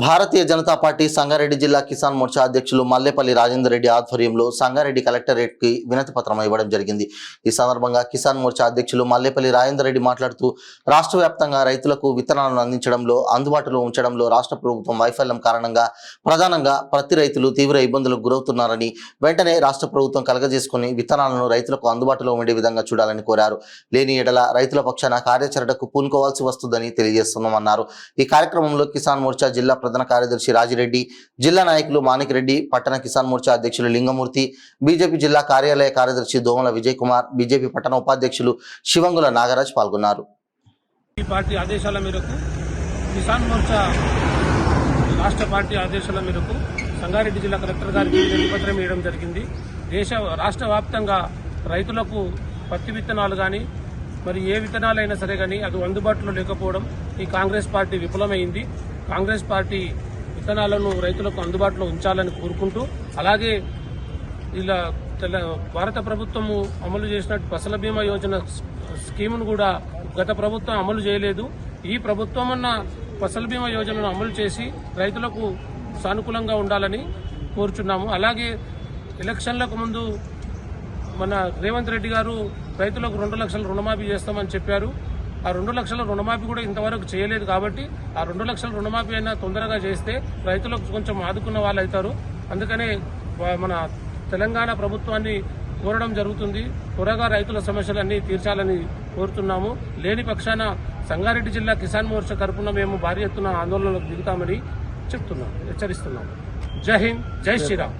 Bharatiya Janata party Sangareddy జిల్లా కిసాన్ మోర్చా అధ్యక్షులు మల్లేపల్లి రాజేందర్ రెడ్డి ఆధ్వర్యంలో సంగారెడ్డి కలెక్టరేట్ కి వినతి పత్రం ఇవ్వడం జరిగింది. ఈ సందర్భంగా కిసాన్ మోర్చా అధ్యక్షులు మల్లేపల్లి రాజేందర్ రెడ్డి మాట్లాడుతూ రాష్ట్ర వ్యాప్తంగా రైతులకు విత్తనాలను అందించడంలో అందుబాటులో ఉంచడంలో రాష్ట్ర ప్రభుత్వం వైఫల్యం కారణంగా ప్రధానంగా పత్తి రైతులు తీవ్ర ఇబ్బందులకు గురవుతున్నారని, వెంటనే రాష్ట్ర ప్రభుత్వం కలగజేసుకుని విత్తనాలను రైతులకు అందుబాటులో ఉండే విధంగా చూడాలని కోరారు. లేని ఎడల రైతుల పక్షాన కార్యాచరణకు పూనుకోవాల్సి వస్తుందని తెలియజేస్తున్నామన్నారు. ఈ కార్యక్రమంలో కిసాన్ మోర్చా జిల్లా ప్రధాన కార్యదర్శి రాజిరెడ్డి, జిల్లా నాయకులు మాణిక్ రెడ్డి, పట్టణ కిసాన్ మోర్చా అధ్యక్షులు లింగమూర్తి, బీజేపీ జిల్లా కార్యాలయ కార్యదర్శి దోమల విజయ్ కుమార్, బీజేపీ పట్టణ ఉపాధ్యక్షులు శివంగుల నాగరాజ్ పాల్గొన్నారు. ఈ పార్టీ ఆదేశాల మేరకు కిసాన్ మోర్చా రాష్ట్ర పార్టీ ఆదేశాల మేరకు సంగారెడ్డి జిల్లా కలెక్టర్ గారికి వినతిపత్రం ఇవ్వడం జరిగింది. రాష్ట్ర వ్యాప్తంగా రైతులకు పత్తి విత్తనాలు కానీ మరి ఏ విత్తనాలైనా సరే కానీ అది అందుబాటులో లేకపోవడం ఈ కాంగ్రెస్ పార్టీ విఫలమైంది. కాంగ్రెస్ పార్టీ విత్తనాలను రైతులకు అందుబాటులో ఉంచాలని కోరుకుంటూ, అలాగే ఇలా భారత ప్రభుత్వము అమలు చేసినట్టు ఫసల బీమా యోజన స్కీమును కూడా గత ప్రభుత్వం అమలు చేయలేదు. ఈ ప్రభుత్వం అన్న ఫసల బీమా యోజనను అమలు చేసి రైతులకు సానుకూలంగా ఉండాలని కోరుచున్నాము. అలాగే ఎలక్షన్లకు ముందు మన రేవంత్ రెడ్డి గారు రైతులకు 2 లక్షల రుణమాఫీ చేస్తామని చెప్పారు. ఆ 2 లక్షల రుణమాఫీ కూడా ఇంతవరకు చేయలేదు. కాబట్టి ఆ 2 లక్షల రుణమాఫీ అయినా తొందరగా చేస్తే రైతులకు కొంచెం ఆదుకున్న వాళ్ళు అవుతారు. అందుకనే మన తెలంగాణ ప్రభుత్వాన్ని కోరడం జరుగుతుంది. త్వరగా రైతుల సమస్యలన్నీ తీర్చాలని కోరుతున్నాము. లేని పక్షాన సంగారెడ్డి జిల్లా కిసాన్ మోర్చా తరఫున మేము భారీ ఎత్తున ఆందోళనలకు దిగుతామని చెప్తున్నాం, హెచ్చరిస్తున్నాము. జై హింద్, జై శ్రీరామ్.